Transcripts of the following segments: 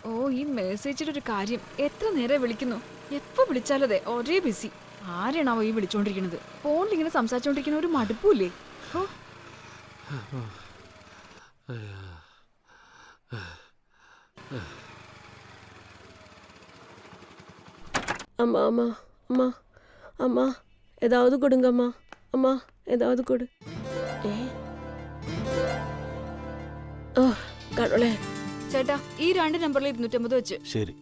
ഓ ഈ മെസ്സേജിന്റെ ഒരു കാര്യം എത്ര നേരം വിളിക്കുന്നു. എപ്പോ വിളിച്ചാലതെ ഒരേ ബിസി. ആരെയാണാവോ ഈ വിളിച്ചോണ്ടിരിക്കുന്നത്? ഫോണിൽ ഇങ്ങനെ സംസാരിച്ചോണ്ടിരിക്കുന്ന ഒരു മടുപ്പില്ലേ? அம்மா அம்மா அம்மா அம்மா ஏதாவது கொடுங்கம்மா. அம்மா ஏதாவது கொடு. கடவுளே. ചേട്ടാ ഈ രണ്ട് നമ്പറിൽ 250 വെച്ച്. ശരി.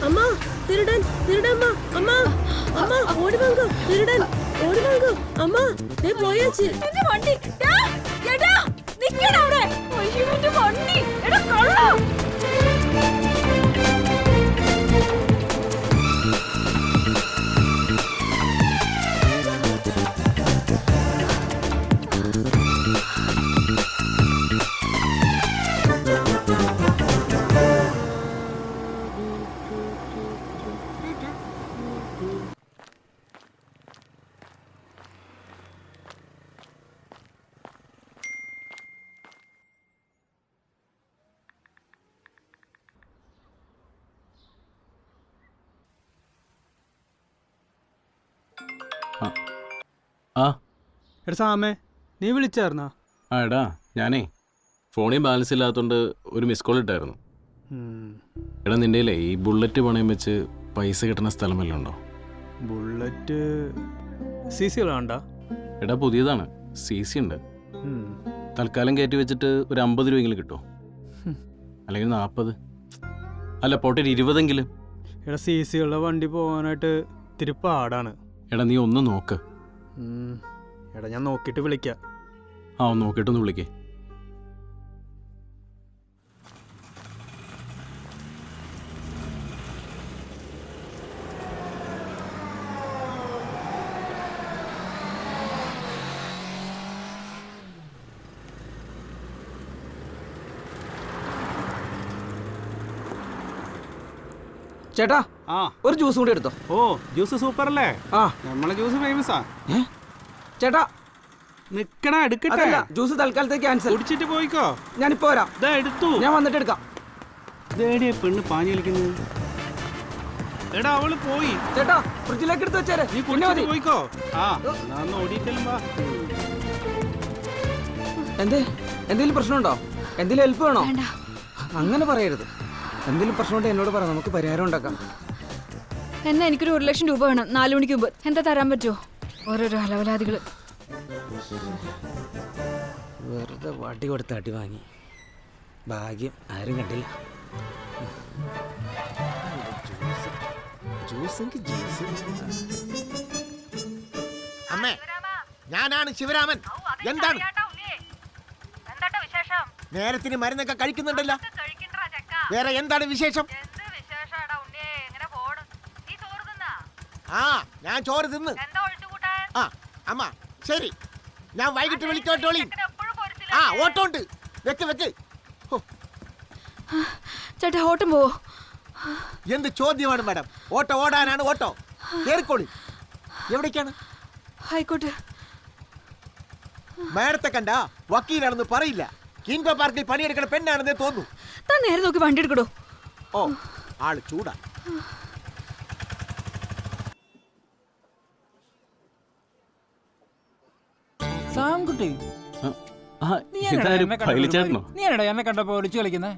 அம்மா திருடன் திருடம்மா. அம்மா அம்மா ஓடி வாங்க. திருடன் ஓடி வாங்க. அம்மா ദേ പോയാச்சு. എന്റെ വണ്ടി എടാ നിക്കടാ അവിടെ. അയ്യോ എന്റെ വണ്ടി. എടാ കള്ള. എടാ സാമേ, നീ വിളിച്ചായിരുന്നാ? ആ എടാ, ഞാനേ ഫോണിൽ ബാലൻസ് ഇല്ലാത്തതുകൊണ്ട് ഒരു മിസ് കോൾ ഇട്ടായിരുന്നു. എടാ നിൻ്റെ ഈ ബുള്ളറ്റ് പണയം വെച്ച് പൈസ കിട്ടുന്ന സ്ഥലം വല്ലതും ഉണ്ടോ? ബുള്ളറ്റ് CC എടാ പുതിയതാണ്, CC ഉണ്ട്. തൽക്കാലം കയറ്റി വെച്ചിട്ട് ഒരു 50 രൂപയെങ്കിലും കിട്ടുമോ? അല്ലെങ്കിൽ 40? അല്ല പോട്ടെ 20എങ്കിലും. എടാ CC വണ്ടി പോകാനായിട്ട് ഇത്തിരി പാടാണ്. എടാ നീ ഒന്ന് നോക്ക്. എടാ ഞാൻ നോക്കിയിട്ട് വിളിക്കാം. ആ ഒന്ന് നോക്കിയിട്ടൊന്ന് വിളിക്കേ. ചേട്ടാ ആ ഒരു ജ്യൂസ് കൂടി എടുത്തോ. ഓ ജ്യൂസ് സൂപ്പർ അല്ലേ? ആ നമ്മളെ ജ്യൂസ് ഫേമസാ. ചേട്ടാ നിക്കടാ എടുക്കട്ടെ. ജ്യൂസ് തൽക്കാലത്തേക്ക് ക്യാൻസൽ. കുടിച്ചിട്ട് പോയിക്കോ. ഞാനിപ്പോ വരാം. ഇതാ എടുത്തു. ഞാൻ വന്നിട്ട് എടുക്കാം. ഇതേടിയ പെണ്ണ് പാഞ്ഞു കളിക്കുന്നത്. എടാ അവള് പോയി. ചേട്ടാ ഫ്രിഡ്ജിലേക്ക് എടുത്ത് വെച്ചേരെ. നീ കുടിച്ചിട്ട് പോയിക്കോ. ആ ഒന്ന് ഓടിയിട്ടല്ലോ. എന്തെങ്കിലും പ്രശ്നമുണ്ടോ? എന്തെങ്കിലും ഹെൽപ്പ് വേണോ? അങ്ങനെ പറയരുത്. എന്തെങ്കിലും പ്രശ്നമുണ്ടോ എന്നോട് പറ, നമുക്ക് പരിഹാരം ഉണ്ടാക്കാം. എന്നാ എനിക്കൊരു 1 ലക്ഷം രൂപ വേണം 4 മണിക്ക് മുമ്പ്. എന്താ തരാൻ പറ്റുമോ? ഓരോരോ അലവലാദികള്. വെറുതെ വടി കൊടുത്ത് അടി വാങ്ങി. ഭാഗ്യം ആരും കണ്ടില്ല. അമ്മേ, ഞാനാണ് ശിവരാമൻ. എന്താണ് നേരത്തിന് മരുന്നൊക്കെ കഴിക്കുന്നുണ്ടല്ലോ? വേറെ എന്താണ് വിശേഷം? ആ ഞാൻ ചോറ് തിന്ന്. ആ അമ്മ ശരി, ഞാൻ വൈകിട്ട് വിളിക്കോട്ടോളി. ആ ഓട്ടോ ഉണ്ട്, വെക്ക്. ചേട്ടാ ഓട്ടം പോവോ? എന്ത് ചോദ്യമാണ് മാഡം? ഓട്ടോ ഓടാനാണ് ഓട്ടോ. കേറിക്കോളി. എവിടേക്കാണ്? ആയിക്കോട്ടെ. മാഡത്തെ കണ്ട വക്കീലാണെന്ന് പറയില്ല. കിൻഗോ പാർക്കിൽ പണിയെടുക്കണ പെണ്ണാണെന്നേ തോന്നുന്നു. താൻ നേരെ നോക്കി വണ്ടി എടുക്കടോ. ഓ ആള് ചൂടാ. സാംകുട്ടി, നീ എന്നെ കണ്ടപ്പോ ഒളിച്ചു കളിക്കുന്നേ?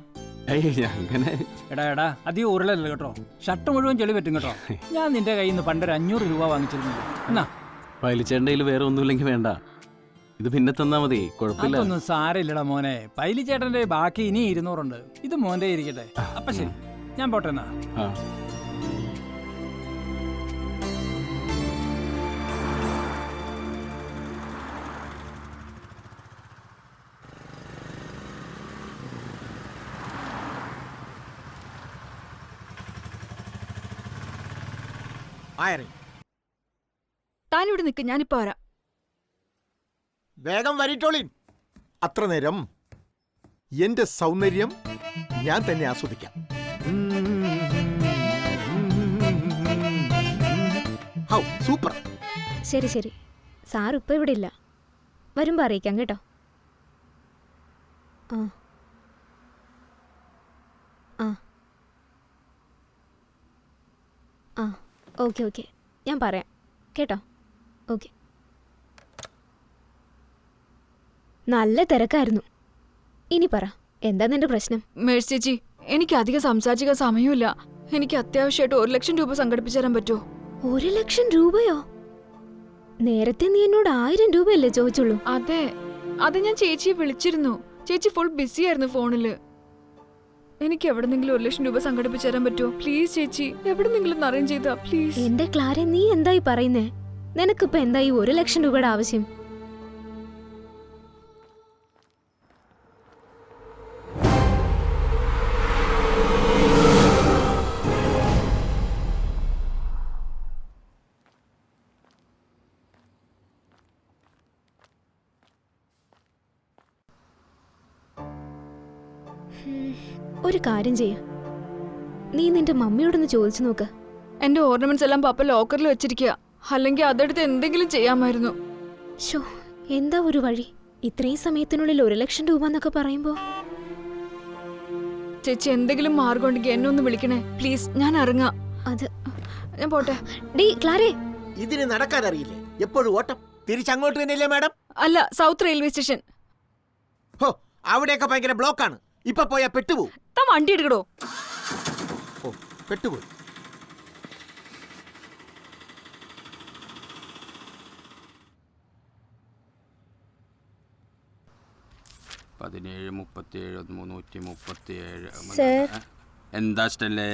എടാ അധികം ഉരുളല്ലോ കേട്ടോ. ഷർട്ട് മുഴുവൻ ചെളി പറ്റും കേട്ടോ. ഞാൻ നിന്റെ കയ്യിൽ നിന്ന് പണ്ടൊരു 500 രൂപ വാങ്ങിച്ചിരുന്നു. എന്നാ പൈലിച്ചേട്ടൻ്റെ വേറെ ഒന്നുമില്ലെങ്കിൽ വേണ്ട, ഇത് പിന്നെ തന്നാ മതി, കുഴപ്പമില്ല. അതൊന്നും സാരമില്ലടാ മോനെ. പൈലിച്ചേട്ടന്റെ ബാക്കി ഇനി 200 ഉണ്ട്. ഇത് മോന്റെ ഇരിക്കട്ടെ. അപ്പൊ ശരി, ഞാൻ പോട്ടെ എന്നാ. താനിവിടെ നിൽക്ക്, ഞാനിപ്പോ വരാം. വേഗം വരിട്ടോളിൻ. അത്ര നേരം എന്റെ സൗന്ദര്യം ഞാൻ തന്നെ ആസ്വദിക്കാം. ഔ സൂപ്പർ. ശരി ശരി, സാർ ഇപ്പം ഇവിടെ ഇല്ല, വരുമ്പോൾ അറിയിക്കാം കേട്ടോ. ആ ആ ആ ഓക്കെ ഓക്കെ, ഞാൻ പറയാം കേട്ടോ. ഓക്കെ. നല്ല തിരക്കായിരുന്നു. ഇനി പറ, എന്താ നിന്റെ പ്രശ്നം? മേഴ്സി ചേച്ചി, എനിക്ക് അധികം സംസാരിക്കാൻ സമയമില്ല. എനിക്ക് അത്യാവശ്യമായിട്ട് 1 ലക്ഷം രൂപ സംഘടിപ്പിച്ചു തരാൻ പറ്റുമോ? 1 ലക്ഷം രൂപയോ? നേരത്തെ നീ എന്നോട് 1000 രൂപയല്ലേ ചോദിച്ചുള്ളൂ? അതെ, അത് ഞാൻ ചേച്ചിയെ വിളിച്ചിരുന്നു. ചേച്ചി ഫുൾ ബിസി ആയിരുന്നു ഫോണില്. എനിക്ക് എവിടെന്നെങ്കിലും 1 ലക്ഷം രൂപ സംഘടിപ്പിച്ചു തരാൻ പറ്റുമോ? പ്ലീസ് ചേച്ചി, എവിടെന്നെങ്കിലും അറേഞ്ച് ചെയ്താ പ്ലീസ്. എന്റെ ക്ലാരെ, നീ എന്തായി പറയുന്നേ? നിനക്കിപ്പോ എന്തായി 1 ലക്ഷം രൂപയുടെ ആവശ്യം? ഒരു കാര്യം ചെയ്യ, നീ നിന്റെ മമ്മിയോടൊന്ന് ചോദിച്ചു നോക്ക്. എന്റെ ഓർണമെന്റ്സ് എല്ലാം പപ്പ ലോക്കറിൽ വെച്ചിരിക്കുക. അല്ലെങ്കിൽ അതെടുത്ത് എന്തെങ്കിലും ചെയ്യാമായിരുന്നു. ഷോ, എന്താ ഒരു വഴി? ഇത്രയും സമയത്തിനുള്ളിൽ 1 ലക്ഷം രൂപ എന്നൊക്കെ പറയുമ്പോ. ചേച്ചി, എന്തെങ്കിലും മാർഗം ഉണ്ടെങ്കിൽ എന്നെ ഒന്ന് വിളിക്കണേ പ്ലീസ്. ഞാൻ ഇറങ്ങാം. അത് ഞാൻ പോട്ടെ. ഡീ ക്ലാരേ, ഇതിന് നടക്കാൻ അറിയില്ലേ? എപ്പോഴും ഓട്ടം. തിരിച്ചങ്ങോട്ട് തന്നെയല്ലേ മാഡം? അല്ല, സൗത്ത് റെയിൽവേ സ്റ്റേഷൻ. ഹോ, അവിടെയൊക്കെ ഭയങ്കര ബ്ലോക്കാണ്. ഇപ്പൊ പോയാ പെട്ടുപോകും. താൻ വണ്ടി എടുക്കടോ. ഓ, പെട്ടുപോയി. എന്താ സ്റ്റല്ലേ?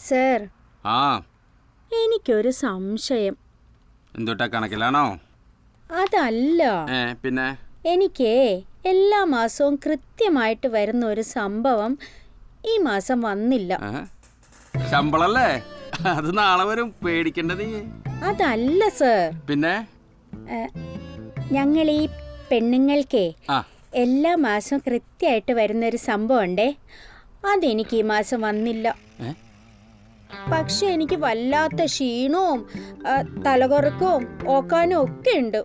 സർ, ആ, എനിക്കൊരു സംശയം. എന്തോട്ടാ, കണക്കിലാണോ? അതല്ല, പിന്നെ എനിക്കേ എല്ലാ മാസവും കൃത്യമായിട്ട് വരുന്ന ഒരു സംഭവം ഈ മാസം വന്നില്ല. ശമ്പളല്ലേ? അത് നാളെ വരും, പേടിക്കണ്ടത്. അതല്ല സർ, പിന്നെ ഞങ്ങൾ ഈ പെണ്ണുങ്ങൾക്കേ ആ, എല്ലാ മാസവും കൃത്യമായിട്ട് വരുന്നൊരു സംഭവം ഉണ്ടേ, അതെനിക്ക് ഈ മാസം വന്നില്ല. പക്ഷെ എനിക്ക് വല്ലാത്ത ക്ഷീണവും തലകറക്കവും ഓക്കാനും ഒക്കെ ഉണ്ട്.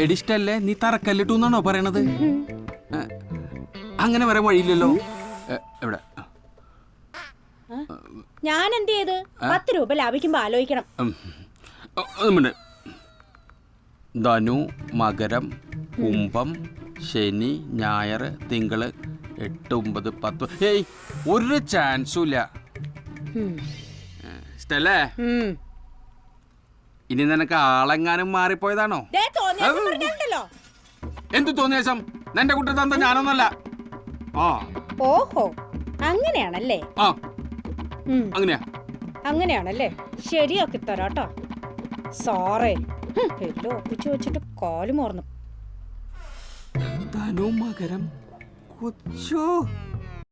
എഡിസ്റ്റല്ലേ, നീ തറക്കല്ലിട്ടൂന്നാണോ പറയണത്? അങ്ങനെ വരാൻ വഴിയില്ലല്ലോ. എവിടെ? ഞാൻ എന്ത് ചെയ്ത് 10 രൂപ ലാഭിക്കുമ്പോ ആലോചിക്കണം. ധനു, മകരം, കുംഭം, ശനി, ഞായർ, തിങ്കള്, 8, 9, 10. ഏയ്, ഒരു ചാൻസും ഇല്ല. സ്റ്റല്ലേ, ഇനി നിനക്ക് ആളെങ്ങാനും മാറിപ്പോയതാണോ? എന്ത് തോന്നിയാസം? നിന്റെ കുട്ടത്തന്ത ഞാനൊന്നല്ല. ആ, ഓഹോ, അങ്ങനെയാണല്ലേ? ആ, അങ്ങനെയാ. അങ്ങനെയാണല്ലേ? ശരിയാക്കി തരാട്ടോ. സോറേ, എല്ലാം ഒപ്പിച്ചു വെച്ചിട്ട് കാല് മോർന്നു. ധനു, മകരം, കൊച്ചോ.